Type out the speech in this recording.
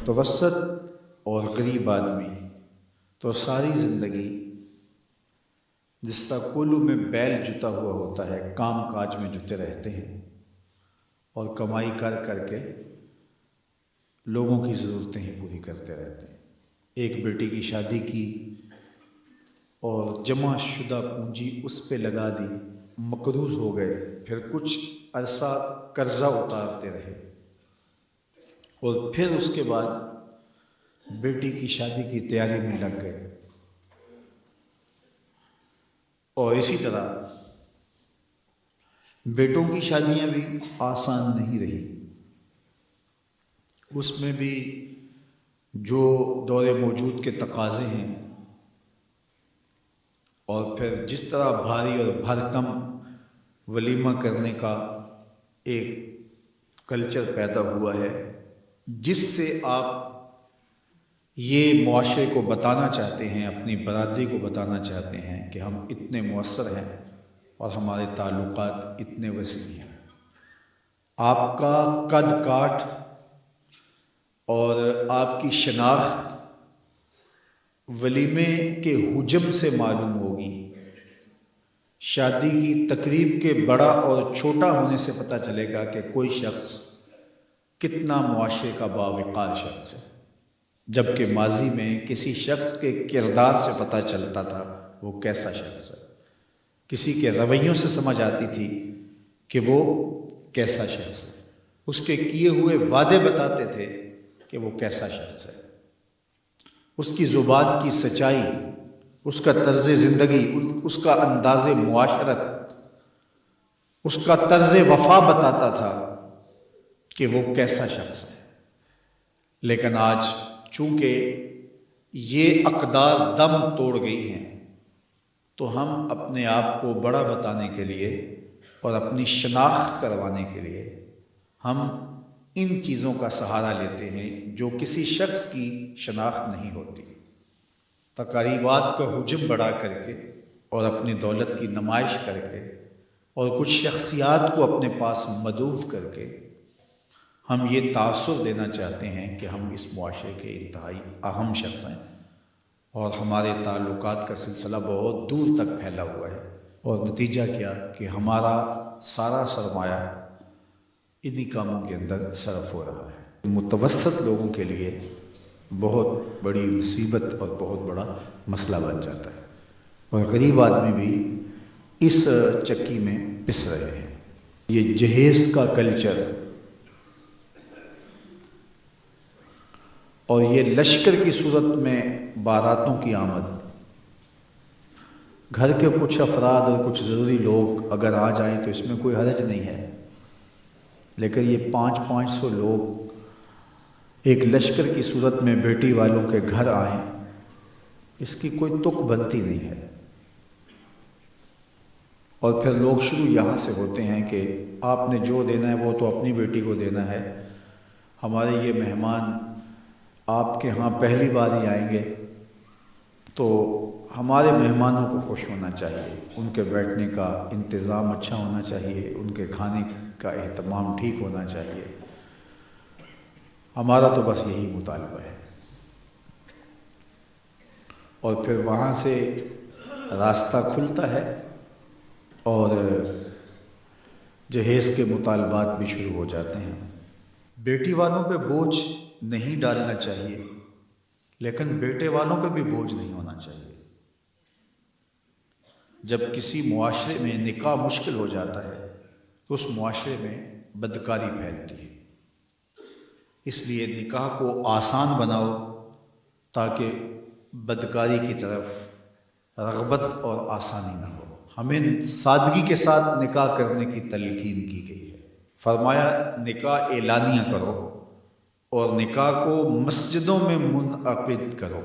متوسط اور غریب آدمی تو ساری زندگی جس طرح کولو میں بیل جتا ہوا ہوتا ہے، کام کاج میں جتے رہتے ہیں اور کمائی کر کر کے لوگوں کی ضرورتیں ہی پوری کرتے رہتے ہیں۔ ایک بیٹی کی شادی کی اور جمع شدہ پونجی اس پہ لگا دی، مقروض ہو گئے، پھر کچھ عرصہ قرضہ اتارتے رہے اور پھر اس کے بعد بیٹی کی شادی کی تیاری میں لگ گئے۔ اور اسی طرح بیٹوں کی شادیاں بھی آسان نہیں رہی، اس میں بھی جو دور موجود کے تقاضے ہیں اور پھر جس طرح بھاری اور بھرکم ولیمہ کرنے کا ایک کلچر پیدا ہوا ہے، جس سے آپ یہ معاشرے کو بتانا چاہتے ہیں، اپنی برادری کو بتانا چاہتے ہیں کہ ہم اتنے مؤثر ہیں اور ہمارے تعلقات اتنے وسیع ہیں۔ آپ کا قد کاٹ اور آپ کی شناخت ولیمے کے حجم سے معلوم ہوگی، شادی کی تقریب کے بڑا اور چھوٹا ہونے سے پتہ چلے گا کہ کوئی شخص کتنا معاشرے کا باوقار شخص ہے، جبکہ ماضی میں کسی شخص کے کردار سے پتہ چلتا تھا وہ کیسا شخص ہے، کسی کے رویوں سے سمجھ آتی تھی کہ وہ کیسا شخص ہے، اس کے کیے ہوئے وعدے بتاتے تھے کہ وہ کیسا شخص ہے، اس کی زبان کی سچائی، اس کا طرز زندگی، اس کا انداز معاشرت، اس کا طرز وفا بتاتا تھا کہ وہ کیسا شخص ہے۔ لیکن آج چونکہ یہ اقدار دم توڑ گئی ہیں تو ہم اپنے آپ کو بڑا بتانے کے لیے اور اپنی شناخت کروانے کے لیے ہم ان چیزوں کا سہارا لیتے ہیں جو کسی شخص کی شناخت نہیں ہوتی۔ تقریبات کا حجم بڑھا کر کے اور اپنی دولت کی نمائش کر کے اور کچھ شخصیات کو اپنے پاس مدعو کر کے ہم یہ تاثر دینا چاہتے ہیں کہ ہم اس معاشرے کے انتہائی اہم شخص ہیں اور ہمارے تعلقات کا سلسلہ بہت دور تک پھیلا ہوا ہے، اور نتیجہ کیا کہ ہمارا سارا سرمایہ انہی کاموں کے اندر صرف ہو رہا ہے۔ متوسط لوگوں کے لیے بہت بڑی مصیبت اور بہت بڑا مسئلہ بن جاتا ہے، اور غریب آدمی بھی اس چکی میں پس رہے ہیں۔ یہ جہیز کا کلچر اور یہ لشکر کی صورت میں باراتوں کی آمد، گھر کے کچھ افراد اور کچھ ضروری لوگ اگر آ جائیں تو اس میں کوئی حرج نہیں ہے، لیکن یہ 500 لوگ ایک لشکر کی صورت میں بیٹی والوں کے گھر آئیں، اس کی کوئی تک بنتی نہیں ہے۔ اور پھر لوگ شروع یہاں سے ہوتے ہیں کہ آپ نے جو دینا ہے وہ تو اپنی بیٹی کو دینا ہے، ہمارے یہ مہمان آپ کے ہاں پہلی بار ہی آئیں گے تو ہمارے مہمانوں کو خوش ہونا چاہیے، ان کے بیٹھنے کا انتظام اچھا ہونا چاہیے، ان کے کھانے کا اہتمام ٹھیک ہونا چاہیے، ہمارا تو بس یہی مطالبہ ہے۔ اور پھر وہاں سے راستہ کھلتا ہے اور جہیز کے مطالبات بھی شروع ہو جاتے ہیں۔ بیٹی والوں پہ بوجھ نہیں ڈالنا چاہیے، لیکن بیٹے والوں پہ بھی بوجھ نہیں ہونا چاہیے۔ جب کسی معاشرے میں نکاح مشکل ہو جاتا ہے تو اس معاشرے میں بدکاری پھیلتی ہے، اس لیے نکاح کو آسان بناؤ تاکہ بدکاری کی طرف رغبت اور آسانی نہ ہو۔ ہمیں سادگی کے ساتھ نکاح کرنے کی تلقین کی گئی ہے۔ فرمایا نکاح اعلانیہ کرو اور نکاح کو مسجدوں میں منعقد کرو۔